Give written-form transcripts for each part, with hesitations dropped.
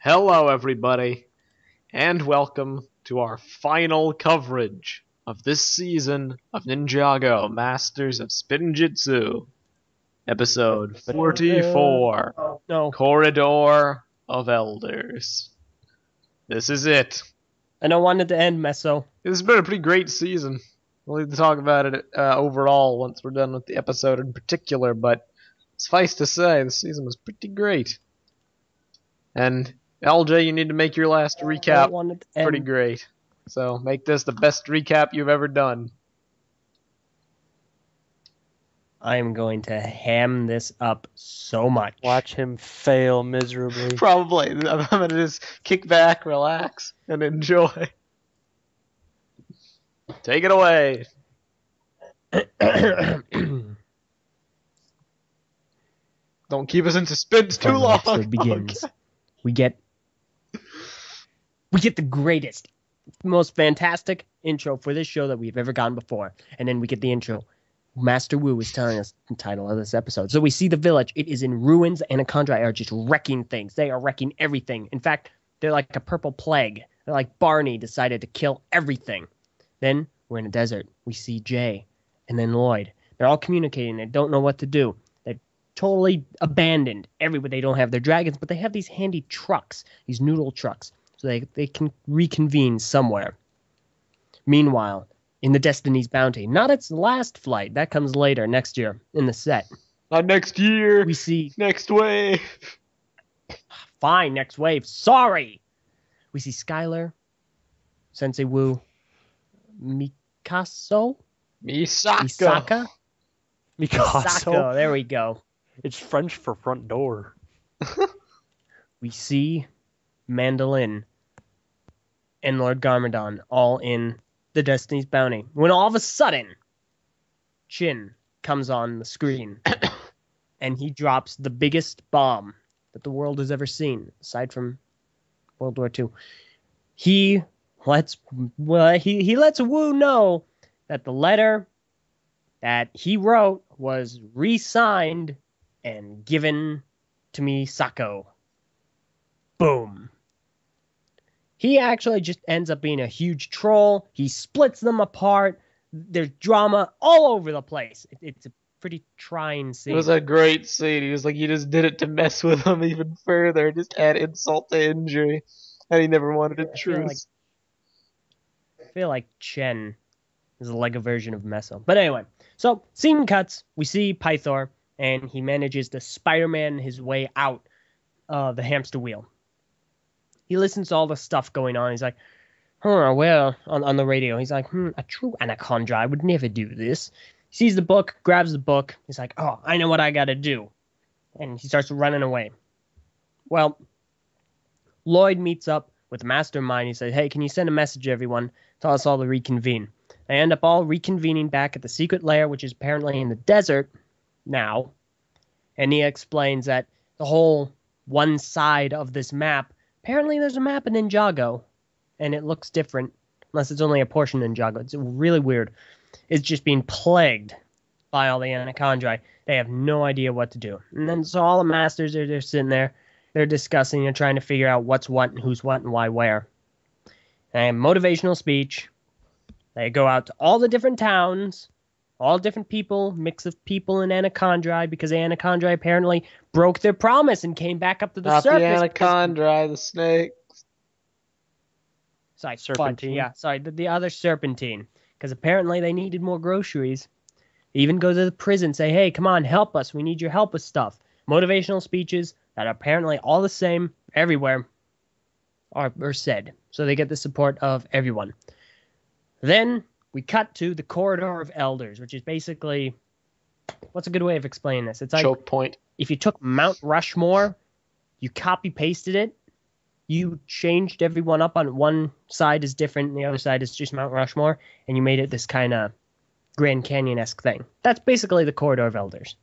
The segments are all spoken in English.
Hello, everybody, and welcome to our final coverage of this season of Ninjago Masters of Spinjitzu, episode 44, No, Corridor of Elders. This is it. I don't want it to end, Meso. This has been a pretty great season. We'll need to talk about it overall once we're done with the episode in particular, but suffice to say, the season was pretty great. And LJ, you need to make your last recap pretty great. So make this the best recap you've ever done. I am going to ham this up so much. Watch him fail miserably. Probably. I'm going to just kick back, relax, and enjoy. Take it away. Don't keep us in suspense too long. The episode begins. Okay. We get the greatest, most fantastic intro for this show that we've ever gotten before. And then we get the intro. Master Wu is telling us the title of this episode. So we see the village. It is in ruins. Anaconda are just wrecking things. They are wrecking everything. In fact, they're like a purple plague. They're like Barney decided to kill everything. Then we're in a desert. We see Jay and then Lloyd. They're all communicating. They don't know what to do. They're totally abandoned. Everywhere. They don't have their dragons, but they have these handy trucks, these noodle trucks. So they can reconvene somewhere. Meanwhile, in the Destiny's Bounty, not its last flight. That comes later, next year, in the set. Not next year. We see... Next wave. Fine, next wave. Sorry! We see Skylar, Sensei Wu, Misako? Misaka. Misako, there we go. It's French for front door. We see Mandolin and Lord Garmadon all in the Destiny's Bounty. When all of a sudden, Chin comes on the screen and he drops the biggest bomb that the world has ever seen, aside from World War II. He lets Wu know that the letter that he wrote was re-signed and given to Misako. Boom. He actually just ends up being a huge troll. He splits them apart. There's drama all over the place. It's a pretty trying scene. It was a great scene. He was like, he just did it to mess with them even further, just add insult to injury. And he never wanted a truce. I feel like Chen is a Lego version of Meso. But anyway, so scene cuts. We see Pythor, and he manages to Spider-Man his way out the hamster wheel. He listens to all the stuff going on. He's like, well, on the radio. He's like, a true anaconda would never do this. He sees the book, grabs the book. He's like, oh, I know what I got to do. And he starts running away. Well, Lloyd meets up with the mastermind. He says, hey, can you send a message to everyone? Tell us all to reconvene. They end up all reconvening back at the secret lair, which is apparently in the desert now. And he explains that the whole one side of this map, apparently there's a map in Ninjago, and it looks different, unless it's only a portion of Ninjago. It's really weird. It's just being plagued by all the anaconda. They have no idea what to do. And then so all the masters are they're sitting there, they're discussing and trying to figure out what's what and who's what and why where. And motivational speech. They go out to all the different towns, all different people, mix of people and anaconda, because the anaconda apparently broke their promise and came back up to the surface. Not the anaconda, the snake. Sorry, Serpentine. The other serpentine, because apparently they needed more groceries. They even go to the prison, say, hey, come on, help us. We need your help with stuff. Motivational speeches that are apparently all the same everywhere are said. So they get the support of everyone. Then we cut to the Corridor of Elders, which is basically, what's a good way of explaining this? It's like choke point. If you took Mount Rushmore, you copy-pasted it, you changed everyone up on one side is different and the other side is just Mount Rushmore, and you made it this kind of Grand Canyon-esque thing. That's basically the Corridor of Elders.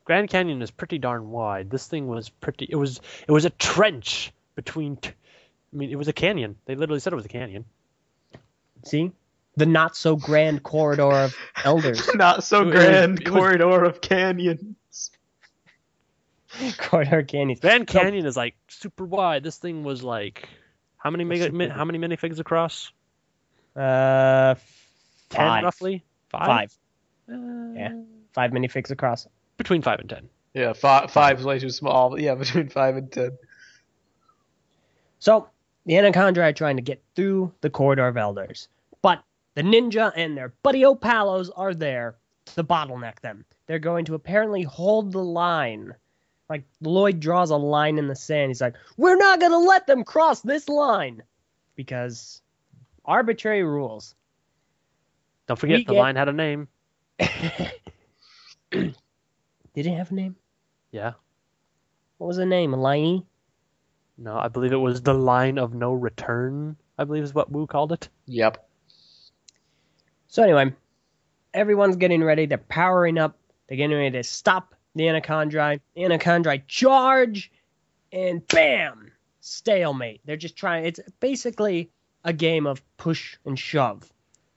Grand Canyon is pretty darn wide. This thing was pretty... It was a trench between... it was a canyon. They literally said it was a canyon. See? The not-so-grand Corridor of Elders. Not-so-grand corridor of canyons. Corridor canyons. Grand Canyon is like super wide. This thing was like how many minifigs across? 10 10 roughly. 5. Yeah, 5 minifigs across. Between 5 and 10. Yeah, five's way too small. But yeah, between 5 and 10. So the Anaconda are trying to get through the Corridor of Elders, but the ninja and their buddy Opalos are there to bottleneck them. They're going to apparently hold the line. Like, Lloyd draws a line in the sand. He's like, we're not going to let them cross this line. Because arbitrary rules. Don't forget, the line had a name. Did it have a name? Yeah. What was the name? Liney? No, I believe it was the line of no return, I believe is what Wu called it. Yep. So anyway, everyone's getting ready. They're powering up. They're getting ready to stop the Anaconda. The Anaconda charge, and bam! Stalemate. They're just trying. It's basically a game of push and shove.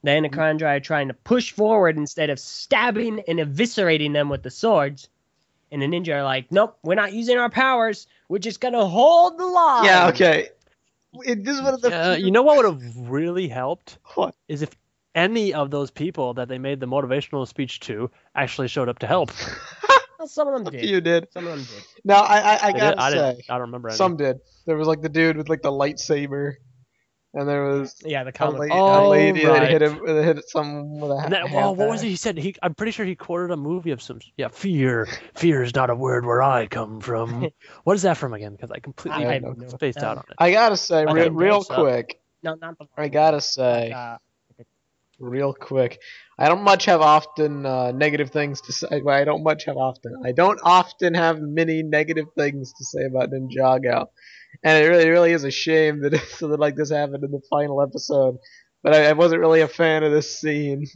The Anaconda are trying to push forward instead of stabbing and eviscerating them with the swords. And the ninja are like, nope, we're not using our powers. We're just going to hold the line. Yeah, okay. This is one of the... You know what would have really helped? What? Is if any of those people that they made the motivational speech to actually showed up to help. Well, some of them did. You did. Some of them did. No, I gotta say. I don't remember any. Some did. There was like the dude with like the lightsaber. And there was Yeah, the a comic. lady that right. hit someone with a What was it he said? I'm pretty sure he quoted a movie of some. Yeah, fear. Fear is not a word where I come from. What is that from again? Because I completely I don't know. spaced out on it. I gotta say, Okay, real so- quick. No, not the I gotta say, real quick. I don't much have often negative things to say. Well, I don't much have often. I don't often have many negative things to say about Ninjago. And it really is a shame that something like this happened in the final episode. But I wasn't really a fan of this scene.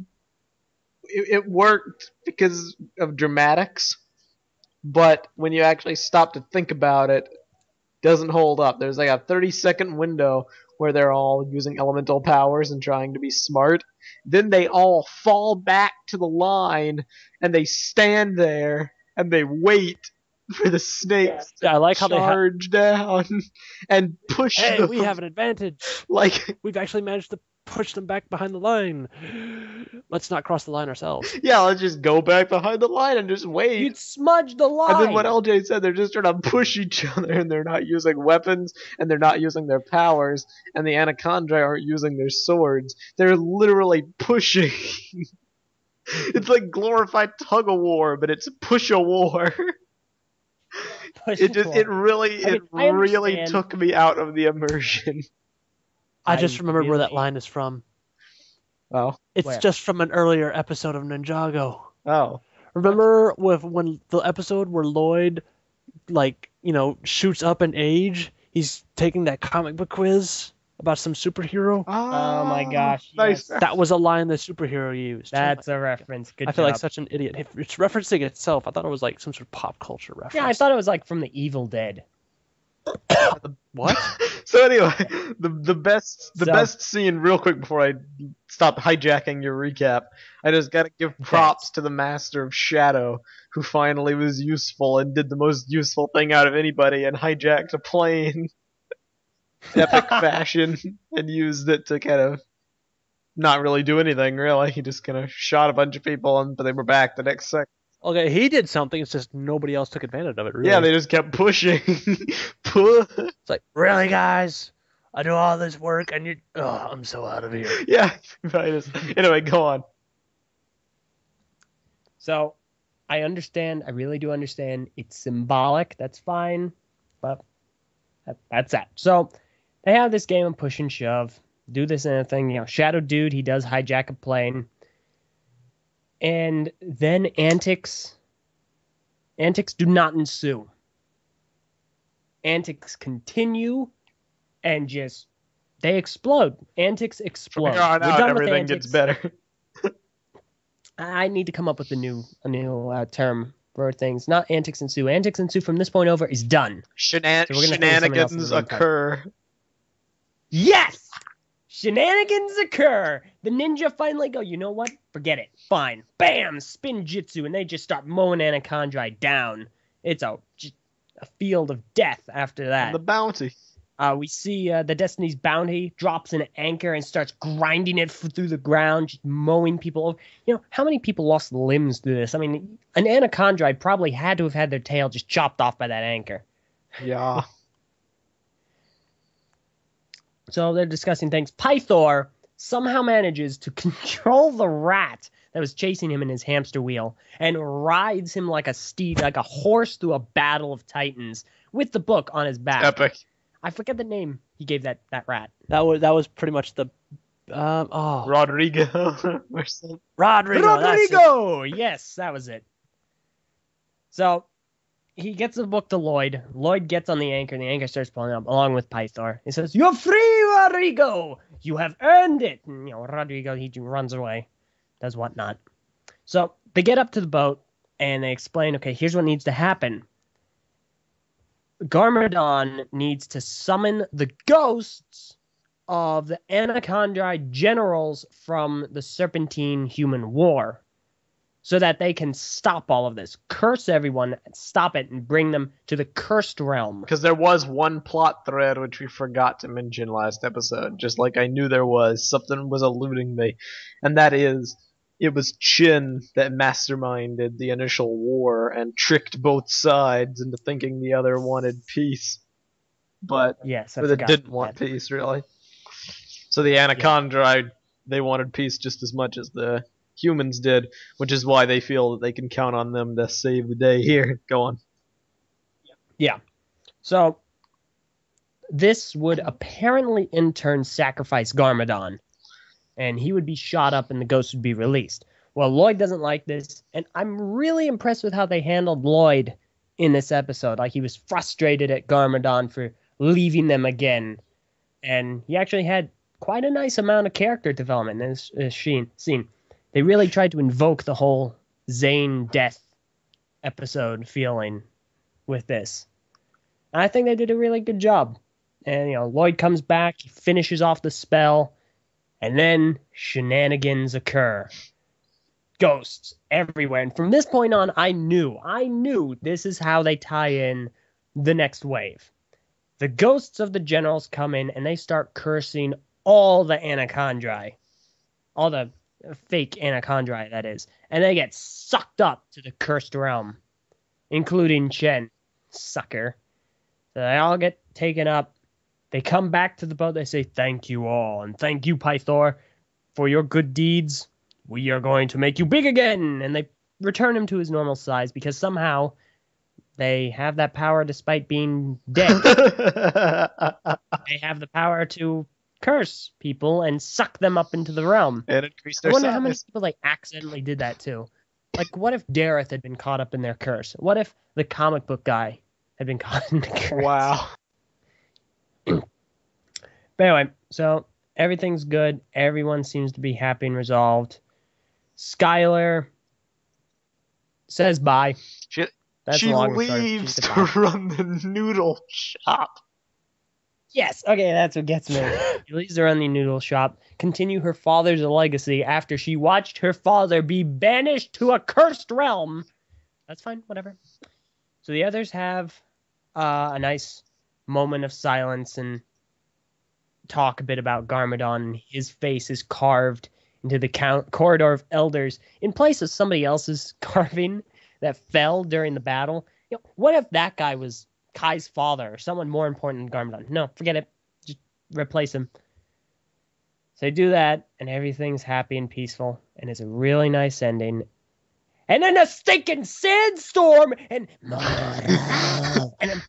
It worked because of dramatics, but when you actually stop to think about it, it doesn't hold up. There's like a 30-second window where they're all using elemental powers and trying to be smart. Then they all fall back to the line, and they stand there, and they wait for the snakes Yeah, I like how to they charge down and push Hey, them. we have an advantage. Like, We've actually managed to push them back behind the line. Let's not cross the line ourselves. yeah, let's just go back behind the line and just wait. You'd smudge the line. And then what LJ said, they're just trying to push each other, and they're not using weapons, and they're not using their powers, and the Anaconda aren't using their swords. They're literally pushing. It's like glorified tug-of-war, but it's push-a-war. It really understand. took me out of the immersion. I just remembered where that really- line is from. Oh. It's Where? just from an earlier episode of Ninjago. Oh. Remember when the episode where Lloyd, shoots up in age? He's taking that comic book quiz about some superhero. Oh my gosh, Nice. yes. That was a line the superhero used. That's a reference. Good I feel job. like such an idiot. If it's referencing itself. I thought it was like some sort of pop culture reference. Yeah, I thought it was like from the Evil Dead. What? So anyway, the best scene, real quick before I stop hijacking your recap, I just gotta give props to the Master of Shadow, who finally was useful and did the most useful thing out of anybody and hijacked a plane epic fashion and used it to kind of not really do anything, really. He just kind of shot a bunch of people, but they were back the next second. Okay, he did something. It's just nobody else took advantage of it. Really. Yeah, they just kept pushing. It's like, really, guys? I do all this work, and you. Oh, I'm so out of here. Yeah, right. Anyway, go on. So, I understand. I really do understand. It's symbolic. That's fine. But that's that. So, they have this game of push and shove. Do this and a thing. Shadow Dude, he does hijack a plane. And then antics do not ensue. Antics continue, and they explode. Antics explode. From here on We're out, done with everything antics. gets better. I need to come up with a new term for things. Not antics ensue. Antics ensue from this point over is done. So we're gonna figure something else in the Shenanigans meantime. occur. Yes! Shenanigans occur. The ninja finally go, you know what? Forget it. Fine. Bam! Spin jutsu, and they just start mowing Anaconda down. It's a field of death after that. And the bounty. We see the Destiny's Bounty drops an anchor and starts grinding it through the ground, just mowing people over. You know, how many people lost limbs through this? I mean, an anaconda probably had to have had their tail just chopped off by that anchor. Yeah. So they're discussing things. Pythor somehow manages to control the rat that was chasing him in his hamster wheel and rides him like a steed, like a horse through a battle of titans with the book on his back. Epic. I forget the name he gave that rat. That was pretty much the Rodrigo. Or something. Rodrigo. That's it. Rodrigo! Yes, that was it. So he gets the book to Lloyd. Lloyd gets on the anchor, and the anchor starts pulling up along with Pythor. He says, "You're free, Rodrigo! You have earned it!" And, Rodrigo, he runs away, does whatnot. So they get up to the boat, and they explain, okay, here's what needs to happen. Garmadon needs to summon the ghosts of the anaconda generals from the Serpentine Human War so that they can stop all of this, curse everyone, stop it, and bring them to the cursed realm. Because there was one plot thread which we forgot to mention last episode, just like I knew there was. Something was eluding me. And that is, it was Chin that masterminded the initial war and tricked both sides into thinking the other wanted peace. But Yes, I it forgot didn't want that. peace, really. So the anaconda, they wanted peace just as much as the humans did, which is why they feel that they can count on them to save the day here. Go on. Yeah. So this would apparently in turn sacrifice Garmadon, and he would be shot up and the ghost would be released. Well, Lloyd doesn't like this, and I'm really impressed with how they handled Lloyd in this episode. Like, he was frustrated at Garmadon for leaving them again, and he actually had quite a nice amount of character development in this scene. They really tried to invoke the whole Zane death episode feeling with this. And I think they did a really good job. And, Lloyd comes back, he finishes off the spell, and then shenanigans occur. Ghosts everywhere. And from this point on, I knew this is how they tie in the next wave. The ghosts of the generals come in and they start cursing all the anaconda. All the fake anaconda, that is. And they get sucked up to the cursed realm, including Chen. Sucker. So they all get taken up. They come back to the boat. They say, "Thank you all, and thank you, Pythor, for your good deeds. We are going to make you big again." And they return him to his normal size because somehow they have that power despite being dead. They have the power to curse people and suck them up into the realm. And increase I their wonder how many size. people accidentally did that too. Like, what if Dareth had been caught up in their curse? What if the comic book guy had been caught in the curse? Wow. But anyway, so everything's good. Everyone seems to be happy and resolved. Skylar says bye. She That's a long story. leaves She to said bye. run the noodle shop. Yes, okay, that's what gets me. She leaves to run the noodle shop, continue her father's legacy after she watched her father be banished to a cursed realm. That's fine, whatever. So the others have a nice moment of silence and talk a bit about Garmadon. His face is carved into the corridor of elders in place of somebody else's carving that fell during the battle. What if that guy was Kai's father or someone more important than Garmadon? No, forget it. Just replace him. So they do that, and everything's happy and peaceful, and it's a really nice ending. And then a stinking sandstorm, and then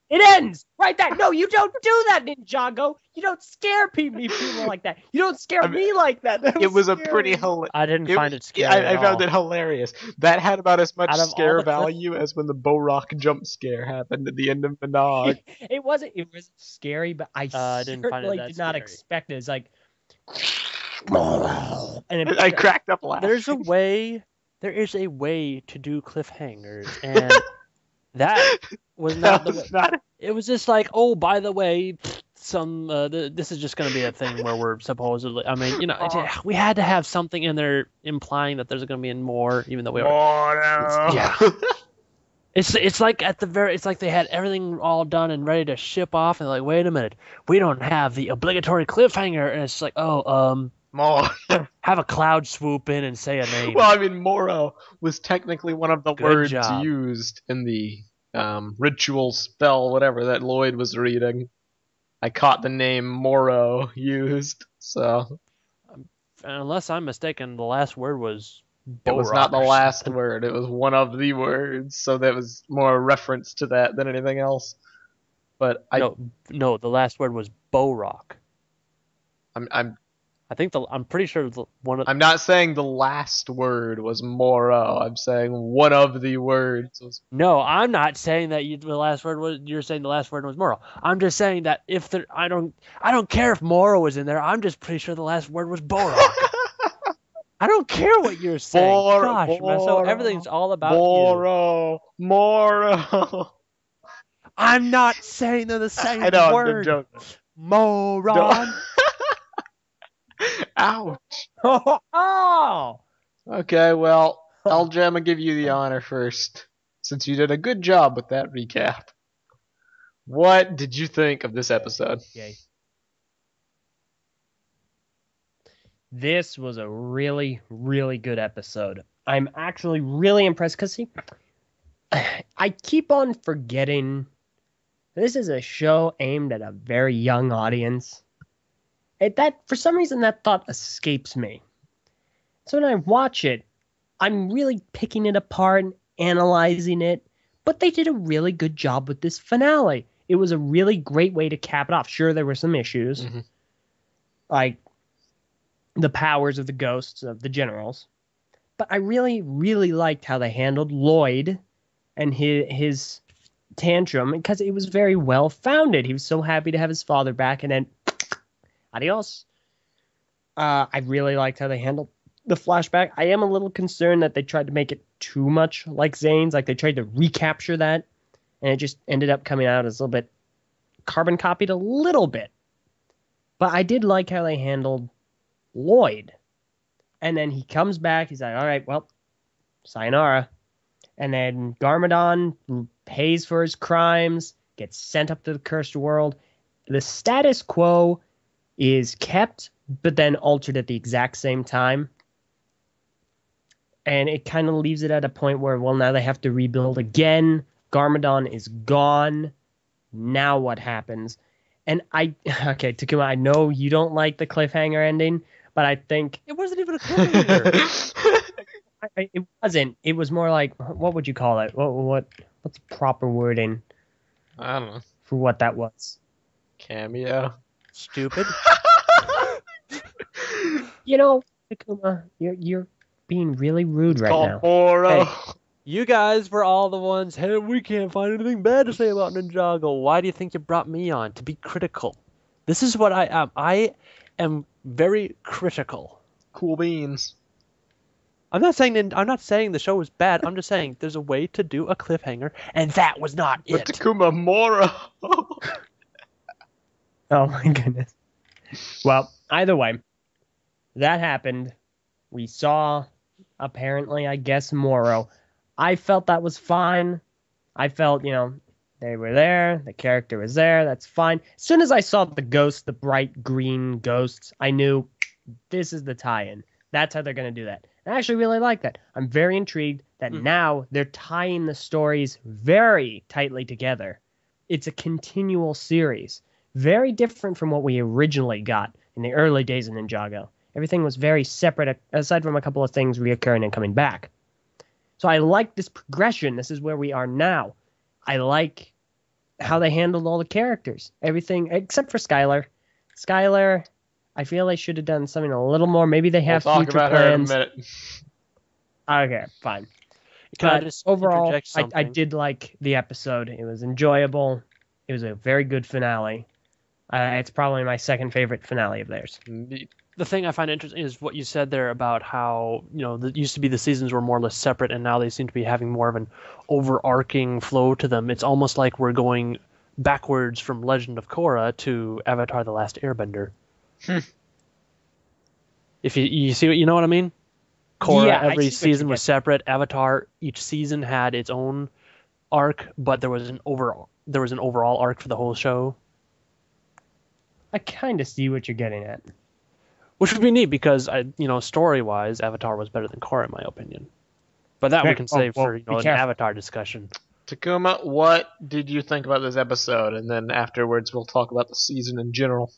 it ends right there. No, you don't do that, Ninjago. You don't scare people like that. You don't scare me like that. It was a scary. pretty hilarious. I didn't find it scary. I found it hilarious. That had about as much Out of all scare the clips- value as when the Bo-Rock jump scare happened at the end of Minaj. It wasn't scary, but I didn't find it certainly that did not scary. expect it. It's like, and I cracked up laughing. There is a way to do cliffhangers, and that was not That the way. was not. It was just like, oh, by the way, this is just going to be a thing where we're supposedly. I mean, we had to have something in there implying that there's going to be more, even though we are. Oh, no. Yeah. It's like it's like they had everything all done and ready to ship off, and like, wait a minute, we don't have the obligatory cliffhanger, and it's like, More. have a cloud swoop in and say a name. Well, I mean, Moro was technically one of the Good words job. used in the ritual spell, whatever that Lloyd was reading. I caught the name Moro used, so Unless I'm mistaken, the last word was it was not the Borok or last something. word. It was one of the words, so that was more a reference to that than anything else. But No, the last word was Borok. I'm I'm pretty sure one of I'm not saying the last word was Moro. I'm saying one of the words was. No, I'm not saying that the last word was. You're saying the last word was Moro. I'm just saying that if there, I don't care if Moro was in there. I'm just pretty sure the last word was Borok. I don't care what you're saying. Gosh, Meso, everything's all about you. Moro. I'm not saying they're the same I know, word. I'm joking. Moron. Ouch. Oh! Okay, well, I'll give you the honor first, since you did a good job with that recap. What did you think of this episode? Yay. This was a really, really good episode. I'm actually really impressed because, see, I keep on forgetting this is a show aimed at a very young audience. For some reason, that thought escapes me. So when I watch it, I'm really picking it apart and analyzing it. But they did a really good job with this finale. It was a really great way to cap it off. Sure, there were some issues, like the powers of the ghosts of the generals. But I really, really liked how they handled Lloyd and his tantrum, because it was very well founded. He was so happy to have his father back, and then adios. I really liked how they handled the flashback. I am a little concerned that they tried to make it too much like Zane's, like they tried to recapture that, and it just ended up coming out as a little bit carbon copied a little bit. But I did like how they handled Lloyd. And then he comes back, he's like, all right, well, sayonara. And then Garmadon pays for his crimes, gets sent up to the cursed world. The status quo is kept, but then altered at the exact same time. And it kind of leaves it at a point where, well, now they have to rebuild again. Garmadon is gone. Now what happens? And okay, Takuma, I know you don't like the cliffhanger ending, but I think It wasn't even a cliffhanger. it wasn't. It was more like, what would you call it? What's the proper wording I don't know. for what that was? Cameo. Stupid. You know, Takuma, you're being really rude right now. Moro. Hey. You guys were all the ones, hey, we can't find anything bad to say about Ninjago. Why do you think you brought me on? To be critical. This is what I am. I am very critical. Cool beans. I'm not saying the show was bad. I'm just saying there's a way to do a cliffhanger, and that was not But it. Takuma Moro. Oh my goodness. Well, either way, that happened. We saw, apparently, I guess, Moro. I felt that was fine. I felt, they were there. The character was there. That's fine. As soon as I saw the ghosts, the bright green ghosts, I knew this is the tie-in. That's how they're going to do that. I actually really like that. I'm very intrigued that now they're tying the stories very tightly together. It's a continual series. Very different from what we originally got in the early days of Ninjago. Everything was very separate, aside from a couple of things reoccurring and coming back. So I like this progression. This is where we are now. I like how they handled all the characters. Everything, except for Skylar. Skylar, I feel they should have done something a little more. Maybe they have We'll talk future about plans. her in a minute. Okay, fine. Can I But just overall, interject something? I did like the episode. It was enjoyable. It was a very good finale. It's probably my second favorite finale of theirs. The thing I find interesting is what you said there about how, that used to be the seasons were more or less separate, and now they seem to be having more of an overarching flow to them. It's almost like we're going backwards from Legend of Korra to Avatar: The Last Airbender. If you see what, you know what I mean? Korra, Yeah, I every see what you season was get. separate. Avatar, each season had its own arc, but there was an overall arc for the whole show, I kind of see what you're getting at. which would be neat because story-wise, Avatar was better than Korra in my opinion. But that we Hey, can save well, for be an careful. Avatar discussion. Takuma, what did you think about this episode? And then afterwards, we'll talk about the season in general.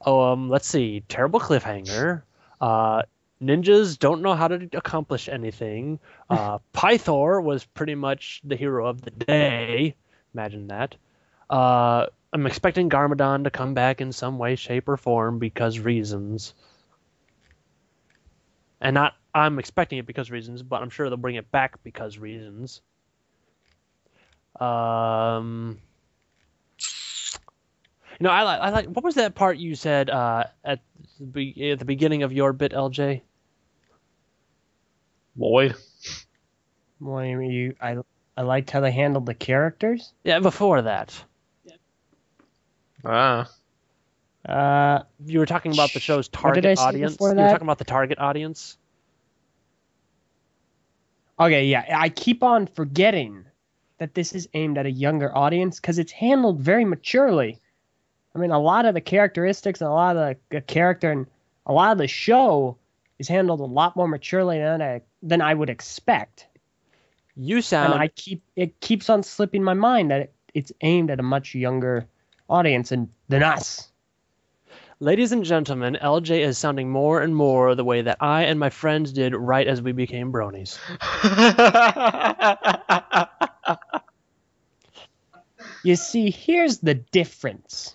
Oh, let's see. Terrible cliffhanger. Ninjas don't know how to accomplish anything. Pythor was pretty much the hero of the day. Imagine that. I'm expecting Garmadon to come back in some way, shape, or form because reasons. And not I'm expecting it because reasons, but I'm sure they'll bring it back because reasons. I like. What was that part you said at the beginning of your bit, LJ? Lloyd? Well, I liked how they handled the characters. Yeah, before that. Ah. You were talking about the show's What did I target say audience. before You were that? talking about the target audience. Okay, yeah, I keep on forgetting that this is aimed at a younger audience because it's handled very maturely. I mean, a lot of the characteristics and a lot of the character and a lot of the show is handled a lot more maturely than I would expect. You sound. And it keeps on slipping my mind that it's aimed at a much younger audience than us. Ladies and gentlemen, LJ is sounding more and more the way that I and my friends did right as we became bronies. You see, here's the difference.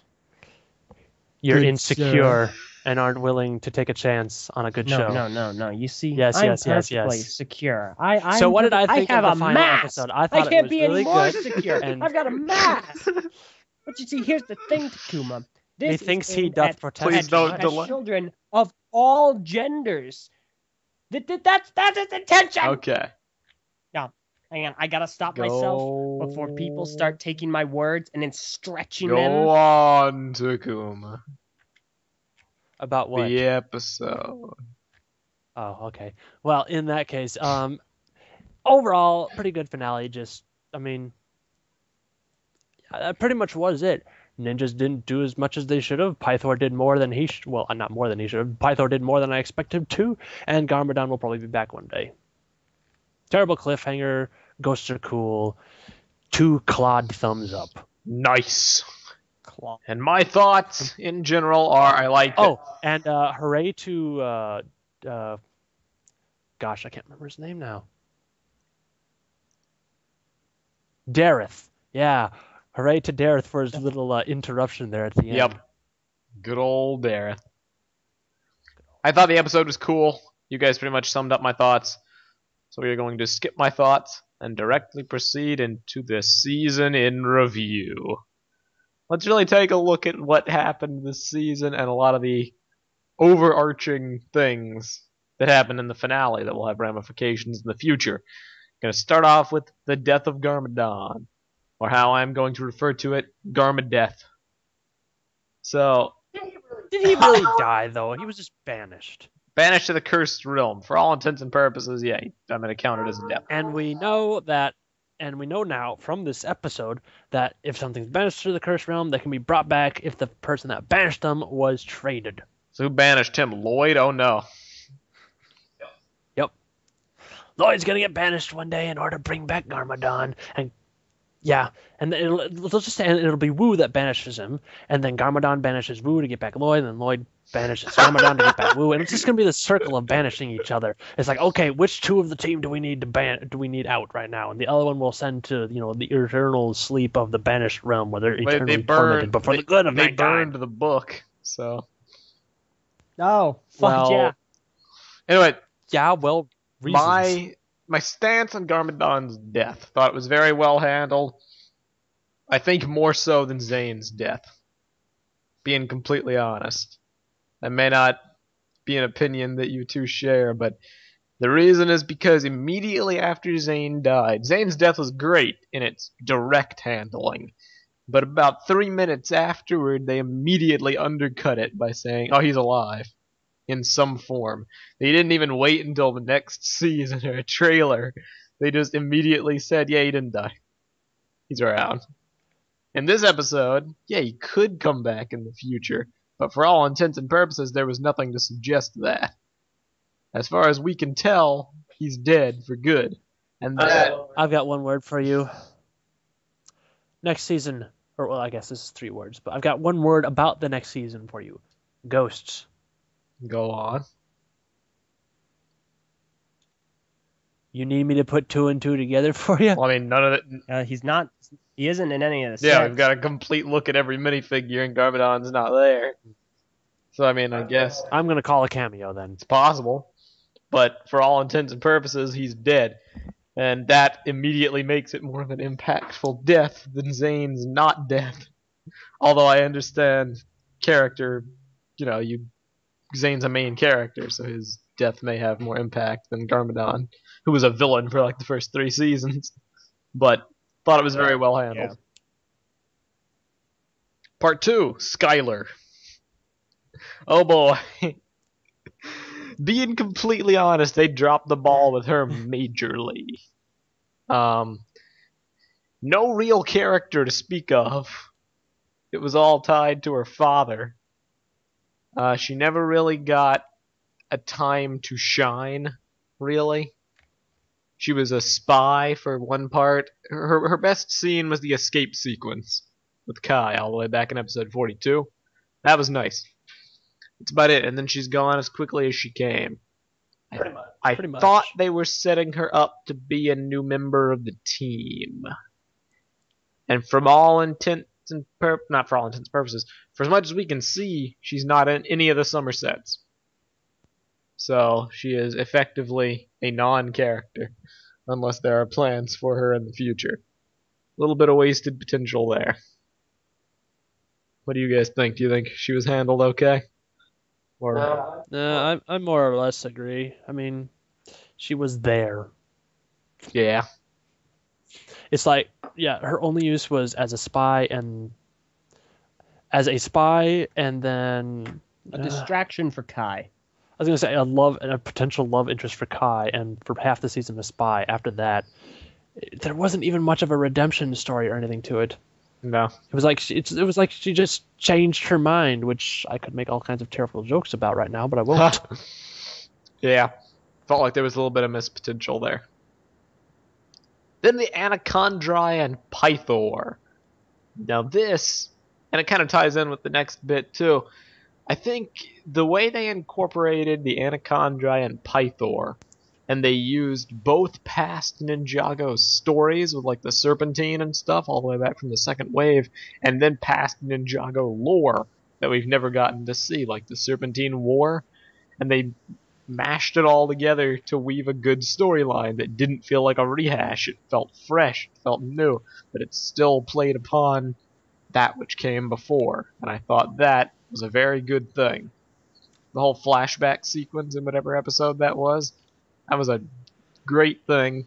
You're Good insecure and aren't willing to take a chance on a good show. No. You see, Yes, I'm yes, yes, perfectly yes. secure. So what did I think have of the a final mask. episode? I thought can't it was be really any more good. secure. And I've got a mask. But you see, here's the thing, Takuma. This is methinks he aimed doth at- protest. Please at- don't at delay. children of all genders. That's its intention. Okay. Hang on, I gotta stop myself before people start taking my words and then stretching Go them. on, Takuma. About what? The episode. Oh, okay. Well, in that case, overall, pretty good finale. That pretty much was it. Ninjas didn't do as much as they should have. Pythor did more than he should. Well, not more than he should have. Pythor did more than I expected to, and Garmadon will probably be back one day. Terrible cliffhanger. Ghosts are cool. 2 clawed thumbs up. Nice. Claw. And my thoughts in general are I like Oh, and hooray to gosh, I can't remember his name now. Dareth. Yeah. Hooray to Dareth for his little interruption there at the end. Yep. Good old Dareth. I thought the episode was cool. You guys pretty much summed up my thoughts. So we are going to skip my thoughts and directly proceed into the season in review. Let's really take a look at what happened this season and a lot of the overarching things that happened in the finale that will have ramifications in the future. Going to start off with the death of Garmadon, or how I'm going to refer to it, Garmadeath. So, Did he really die, though? He was just banished. banished to the cursed realm. For all intents and purposes, yeah, I'm going to count it as a death. And we know now from this episode that if something's banished to the cursed realm, they can be brought back if the person that banished them was traded. So who banished him? Lloyd? Oh no. Yep. Lloyd's gonna get banished one day in order to bring back Garmadon, and yeah, and it'll be Wu that banishes him, and then Garmadon banishes Wu to get back Lloyd, and then Lloyd banishes Garmadon to get back Wu, and it's just gonna be the circle of banishing each other. It's like, okay, which 2 of the team do we need out right now? And the other one will send to the eternal sleep of the banished realm where they're eternally tormented, but for the good of They mankind. burned the book, so... Oh, fuck Well, yeah. Anyway, Yeah, well, reasons. my stance on Garmadon's death. Thought it was very well handled. I think more so than Zane's death. Being completely honest. That may not be an opinion that you two share, but the reason is because immediately after Zane died, Zane's death was great in its direct handling. But about 3 minutes afterward, they immediately undercut it by saying, oh, he's alive. In some form. They didn't even wait until the next season or a trailer They just immediately said, yeah, he didn't die. He's around. In this episode, yeah, he could come back in the future, but for all intents and purposes, there was nothing to suggest that. As far as we can tell, he's dead for good. And that... I've got one word for you. Next season, or well, I guess this is 3 words, but I've got one word about the next season for you. Ghosts. Go on. You need me to put 2 and 2 together for you? Well, I mean, none of it... He isn't in any of the Yeah, sets. we've got a complete look at every minifigure, and Garmadon's not there. So, I mean, I guess I'm going to call a cameo then. it's possible. But for all intents and purposes, he's dead. And that immediately makes it more of an impactful death than Zane's not death. Although I understand character, Zane's a main character, so his death may have more impact than Garmadon, who was a villain for like the first 3 seasons. But thought it was very well handled. Yeah. Part 2, Skylar. Oh boy. Being completely honest, they dropped the ball with her majorly. No real character to speak of. It was all tied to her father. She never really got a time to shine, really. She was a spy for one part. Her best scene was the escape sequence with Kai all the way back in episode 42. That was nice. That's about it, and then she's gone as quickly as she came. I thought they were setting her up to be a new member of the team. And from all intents and not for all intents and purposes, for as much as we can see, she's not in any of the summer sets. So she is effectively a non-character, unless there are plans for her in the future. A little bit of wasted potential there. What do you guys think? Do you think she was handled okay? Or I more or less agree. I mean, she was there. yeah. It's like, yeah, her only use was as a spy and then A distraction for Kai. I was gonna say a potential love interest for Kai, and for half the season a spy. After that, there wasn't even much of a redemption story or anything to it. No. It was like she just changed her mind, which I could make all kinds of terrible jokes about right now, but I won't. Yeah. Felt like there was a little bit of missed potential there. Then the Anacondrae and Pythor. Now this, and it kind of ties in with the next bit too, I think the way they incorporated the Anacondrae and Pythor, and they used both past Ninjago stories with like the Serpentine and stuff all the way back from the second wave, and then past Ninjago lore that we've never gotten to see, like the Serpentine War, and they mashed it all together to weave a good storyline that didn't feel like a rehash. It felt fresh, it felt new, but it still played upon that which came before, and I thought that was a very good thing. The whole flashback sequence in whatever episode that was a great thing.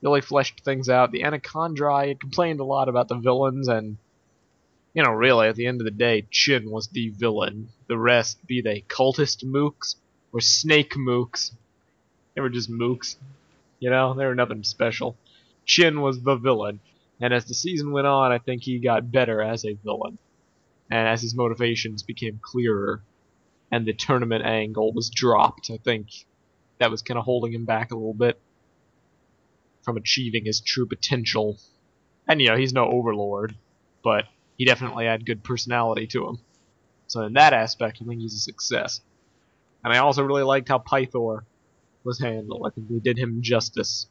Really fleshed things out. The Anacondrae complained a lot about the villains, and really at the end of the day, Chin was the villain. The rest, be they cultist mooks or snake mooks, they were just mooks. They were nothing special. Chin was the villain, and as the season went on, I think he got better as a villain. And as his motivations became clearer, and the tournament angle was dropped, I think that was kind of holding him back a little bit from achieving his true potential. And he's no overlord, but he definitely had good personality to him. So in that aspect, I think he's a success. And I also really liked how Pythor was handled. I think they did him justice.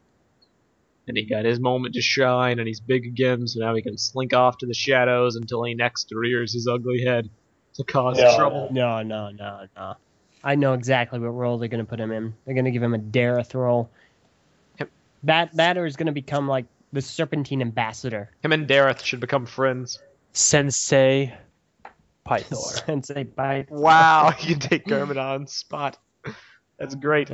And he got his moment to shine, and he's big again, so now he can slink off to the shadows until he next rears his ugly head to cause trouble. No. I know exactly what role they're going to put him in. They're going to give him a Dareth role. Batter is going to become like the Serpentine ambassador. Him and Dareth should become friends. Sensei Pythor. Sensei Pythor. Wow, you can take Garmadon's spot. That's great.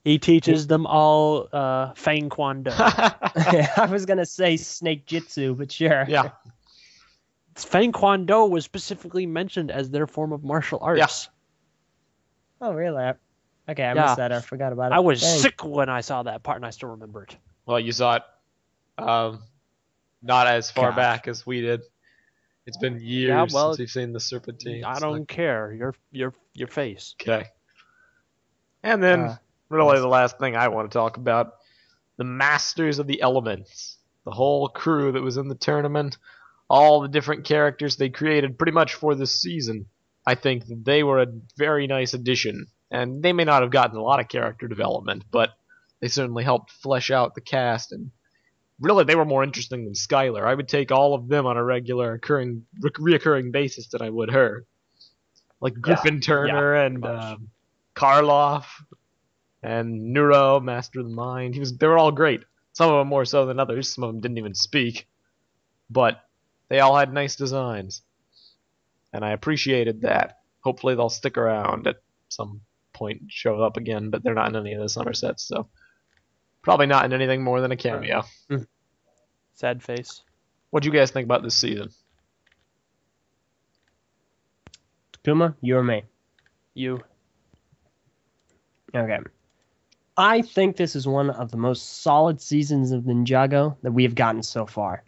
He teaches them all Fang Kwon Do. I was going to say Snake Jitsu, but sure. Yeah. Fang Kwon Do was specifically mentioned as their form of martial arts. Yeah. Oh, really? Okay, I missed that. I forgot about it. I was sick when I saw that part, and I still remember it. Well, you saw it not as far Gosh. back as we did. It's been years Yeah, well, since we've seen the Serpentine. I don't care. Your face. Okay. And then, really, the last thing I want to talk about, the Masters of the Elements. The whole crew that was in the tournament, all the different characters they created pretty much for this season. I think that they were a very nice addition. And they may not have gotten a lot of character development, but they certainly helped flesh out the cast. And really, they were more interesting than Skylar. I would take all of them on a regular, reoccurring basis than I would her. Like Griffin Turner and Karloff and Neuro, Master of the Mind. They were all great. Some of them more so than others. Some of them didn't even speak. But they all had nice designs. And I appreciated that. Hopefully they'll stick around at some point and show up again, but they're not in any of the summer sets, so probably not in anything more than a cameo. Sad face. What do you guys think about this season? Kuma, you or me? You. Okay. I think this is one of the most solid seasons of Ninjago that we have gotten so far.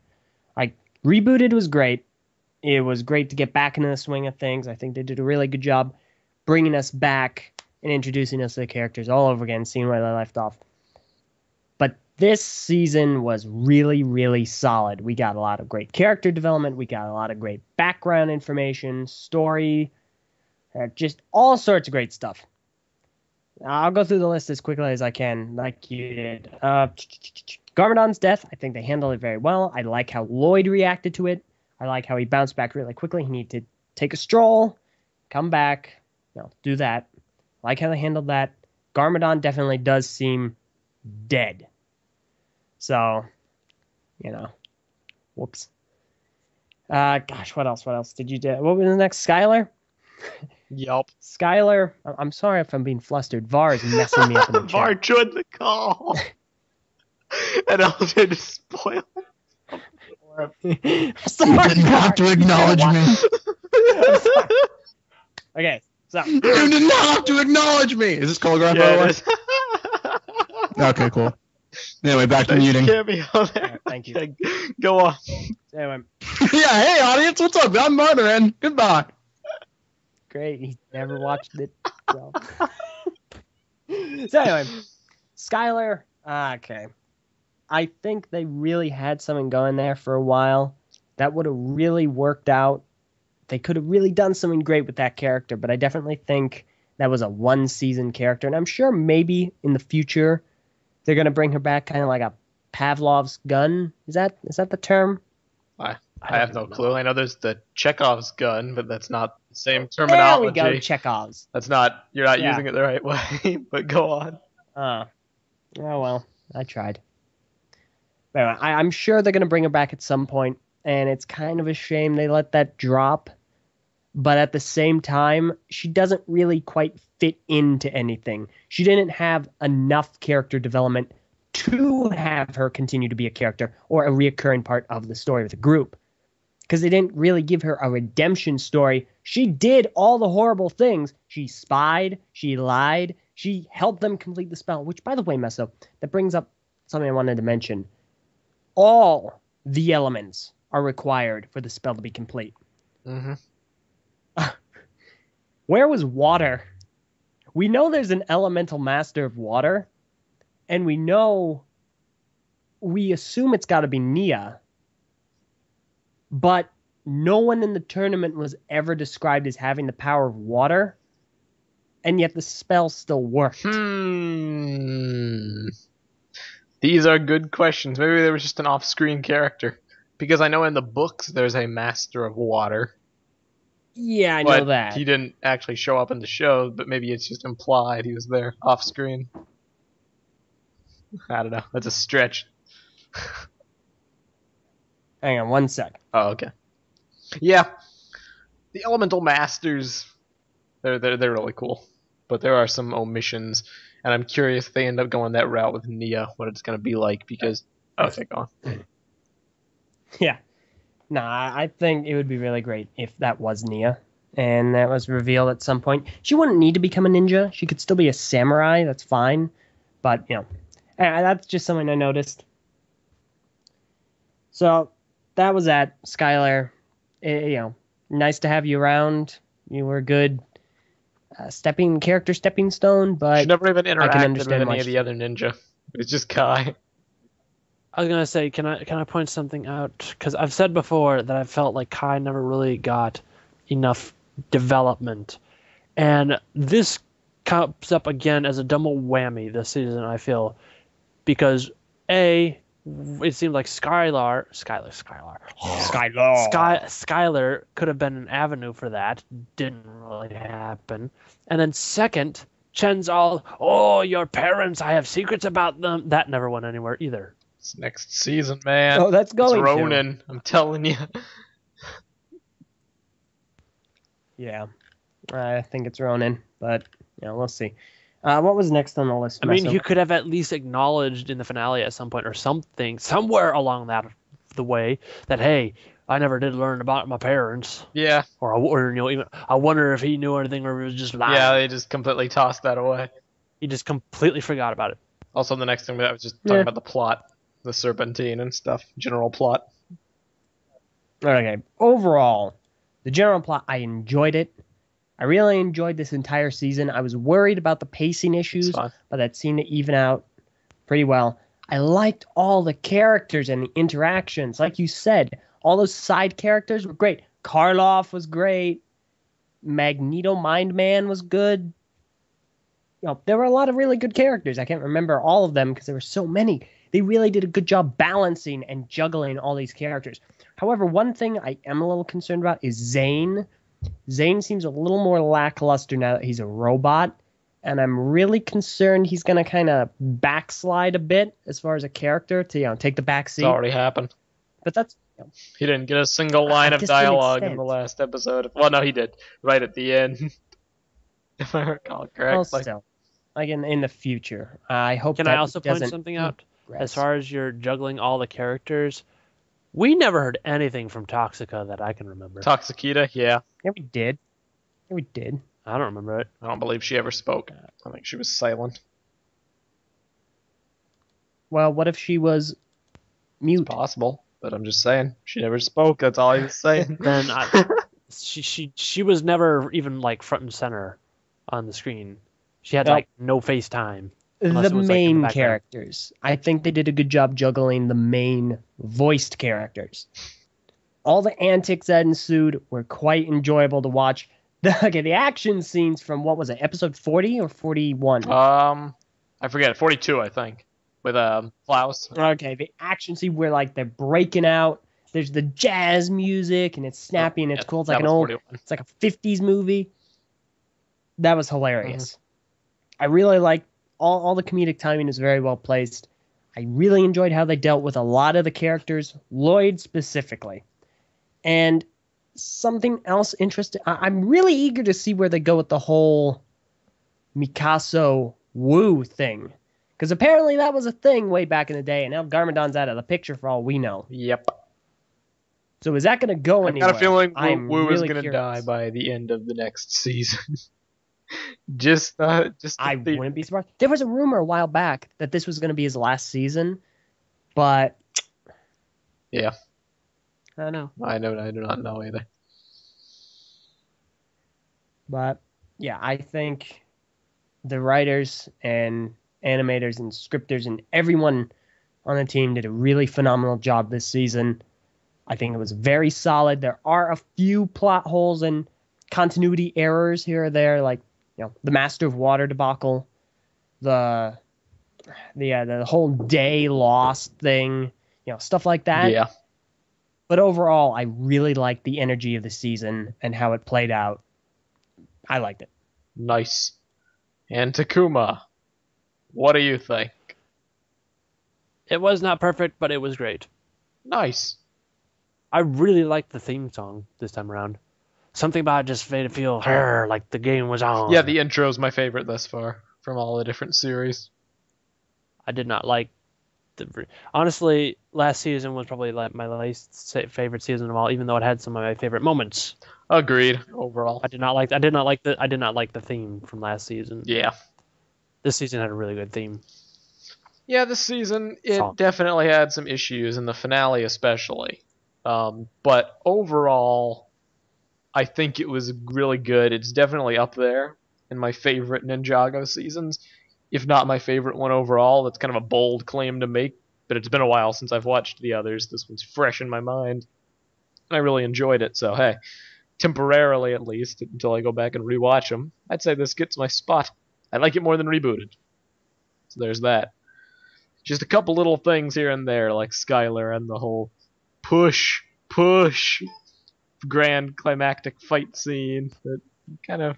Like, Rebooted was great. It was great to get back into the swing of things. I think they did a really good job bringing us back and introducing us to the characters all over again, seeing where they left off. But this season was really, really solid. We got a lot of great character development. We got a lot of great background information, story, just all sorts of great stuff. I'll go through the list as quickly as I can, like you did. Garmadon's death, I think they handled it very well. I like how Lloyd reacted to it. I like how he bounced back really quickly. He needed to take a stroll, come back, do that. I like how they handled that. Garmadon definitely does seem dead. So, whoops. Gosh, what else did you do? What was the next? Skylar? Yup. Skylar, I'm sorry if I'm being flustered. VAR is messing me up in the chat. VAR joined the call. And I was going to spoil. You didn't have to acknowledge me. Okay, so. You didn't have to acknowledge me. Is this Colograph, by the way? Okay, cool. Anyway, back to muting. Cameo there. Right, thank you. Okay, go on. Anyway. Yeah, hey, audience, what's up? I'm murdering. Goodbye. Great, he never watched it. So, anyway, Skylar, okay. I think they really had something going there for a while. That would have really worked out. They could have really done something great with that character, but I definitely think that was a one-season character. And I'm sure maybe in the future they're going to bring her back kind of like a Pavlov's gun. Is that the term? I have no clue. I know there's the Chekhov's gun, but that's not the same terminology. There we go, Chekhov's. You're not using it the right way, but go on. Oh, well, I tried. Anyway, I'm sure they're going to bring her back at some point, and it's kind of a shame they let that drop. But at the same time, she doesn't really quite fit into anything. She didn't have enough character development to have her continue to be a character or a reoccurring part of the story of the group. Because they didn't really give her a redemption story. She did all the horrible things. She spied, she lied, she helped them complete the spell. Which, by the way, Meso, that brings up something I wanted to mention. All the elements are required for the spell to be complete. Mm-hmm. Where was water? We know there's an elemental master of water, and we assume it's got to be Nia, but no one in the tournament was ever described as having the power of water, and yet the spell still worked. These are good questions. Maybe they were just an off-screen character. Because I know in the books there's a Master of Water. Yeah, I know that. He didn't actually show up in the show, but maybe it's just implied he was there off-screen. I don't know. That's a stretch. Hang on 1 sec. Oh, okay. Yeah. The Elemental Masters, they're really cool. But there are some omissions. And I'm curious if they end up going that route with Nia, what it's going to be like, because... Okay, go on. Yeah. Nah, I think it would be really great if that was Nia, and that was revealed at some point. She wouldn't need to become a ninja. She could still be a samurai. That's fine. But, that's just something I noticed. So that was that, Skylar. Nice to have you around. You were a good stepping stone, She but never even interacted with understand any why of the other ninja. It was just Kai. I was gonna say, can I point something out? Because I've said before that I felt like Kai never really got enough development, and this comes up again as a double whammy this season. I feel because it seemed like Skylar could have been an avenue for that. Didn't really happen. And then second, Chen's all, oh, your parents, I have secrets about them. That never went anywhere either. It's next season, man. Oh, that's going it's to. Ronin. I'm telling you. Yeah, I think it's Ronin, but we'll see. What was next on the list? I mean, you could have at least acknowledged in the finale at some point or something, somewhere along the way, that, hey, I never did learn about my parents. Yeah. Or even I wonder if he knew anything or it was just lying. Yeah, they just completely tossed that away. He just completely forgot about it. Also, the next thing I was just talking about the plot, the Serpentine and stuff, general plot. Okay, overall, the general plot, I enjoyed it. I really enjoyed this entire season. I was worried about the pacing issues, but that seemed to even out pretty well. I liked all the characters and the interactions. Like you said, all those side characters were great. Karloff was great. Magneto Mind Man was good. There were a lot of really good characters. I can't remember all of them because there were so many. They really did a good job balancing and juggling all these characters. However, one thing I am a little concerned about is Zane. Zane seems a little more lackluster now that he's a robot, and I'm really concerned he's going to kind of backslide a bit as far as a character to take the back seat. It's already happened. But that's... He didn't get a single line of dialogue in the last episode. Well, no, he did. Right at the end. If I recall correctly. Well, still. Like in the future. I hope Can that I also point something out? As far as you're juggling all the characters, we never heard anything from Toxica that I can remember. Toxicita, yeah. Yeah, we did. I don't remember it. I don't believe she ever spoke. I think she was silent. Well, what if she was mute? It's possible, but I'm just saying. She never spoke, that's all I was saying. Then she was never even like front and center on the screen. She had like no FaceTime. The main characters. I think they did a good job juggling the main voiced characters. All the antics that ensued were quite enjoyable to watch. The action scenes from, what was it, episode 40 or 41? I forget, 42, I think, with Klaus. Okay, the action scene where like they're breaking out. There's the jazz music and it's snappy and it's cool. It's like it's like a 50s movie. That was hilarious. I really liked all the comedic timing is very well placed. I really enjoyed how they dealt with a lot of the characters, Lloyd specifically. And something else interesting, I'm really eager to see where they go with the whole Mikasa Wu thing. Because apparently that was a thing way back in the day, and now Garmadon's out of the picture for all we know. Yep. So is that going to go anywhere? I've got a feeling Wu is going to die by the end of the next season. just I wouldn't be surprised. There was a rumor a while back that this was going to be his last season, but yeah, I don't know. I do not know either. But yeah, I think the writers and animators and scripters and everyone on the team did a really phenomenal job this season. I think it was very solid. There are a few plot holes and continuity errors here or there, like the Master of Water debacle, the whole day lost thing, stuff like that. Yeah. But overall, I really liked the energy of the season and how it played out. I liked it. Nice. And Takuma, what do you think? It was not perfect, but it was great. Nice. I really liked the theme song this time around. Something about it just made it feel like the game was on. Yeah, the intro is my favorite thus far from all the different series. I did not like honestly, last season was probably like my least favorite season of all, even though it had some of my favorite moments. Agreed. Overall, I did not like the theme from last season. Yeah. This season had a really good theme. Yeah, this season, it Song. definitely had some issues, in the finale especially. But overall, I think it was really good. It's definitely up there in my favorite Ninjago seasons, if not my favorite one overall. That's kind of a bold claim to make, but it's been a while since I've watched the others. This one's fresh in my mind, and I really enjoyed it, so hey, temporarily at least, until I go back and rewatch them, I'd say this gets my spot. I like it more than Rebooted. So there's that. Just a couple little things here and there, like Skylar and the whole push grand climactic fight scene that kind of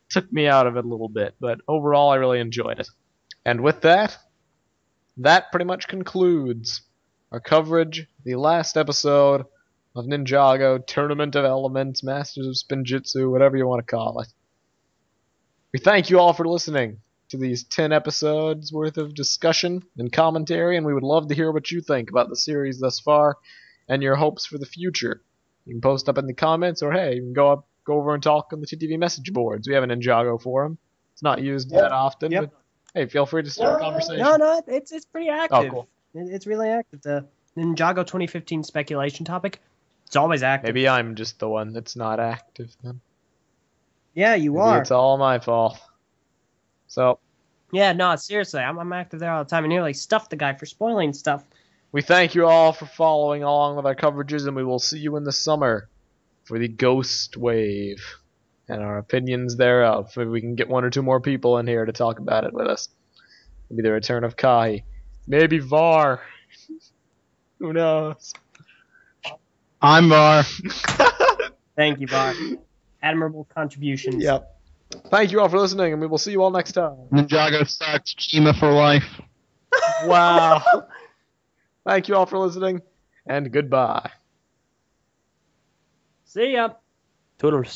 took me out of it a little bit. But overall, I really enjoyed it. And with that, that pretty much concludes our coverage of the last episode of Ninjago Tournament of Elements, Masters of Spinjitzu, whatever you want to call it. We thank you all for listening to these 10 episodes worth of discussion and commentary, and we would love to hear what you think about the series thus far and your hopes for the future. You can post up in the comments, or hey, you can go over and talk on the TTV message boards. We have an Ninjago forum. It's not used that often, but hey, feel free to start a conversation. No, it's pretty active. Oh, cool. It's really active. The Ninjago 2015 speculation topic, it's always active. Maybe I'm just the one that's not active then. Yeah, you Maybe are. it's all my fault. So, yeah, no, seriously, I'm active there all the time, and nearly stuffed the guy for spoiling stuff. we thank you all for following along with our coverages, and we will see you in the summer for the Ghost Wave and our opinions thereof. Maybe we can get one or two more people in here to talk about it with us. Maybe the return of Kai. Maybe Var. Who knows? I'm Var. Thank you, Bar. Admirable contributions. Yep. Thank you all for listening, and we will see you all next time. Ninjago sucks. Chima for life. Wow. Thank you all for listening, and goodbye. See ya. Toodles.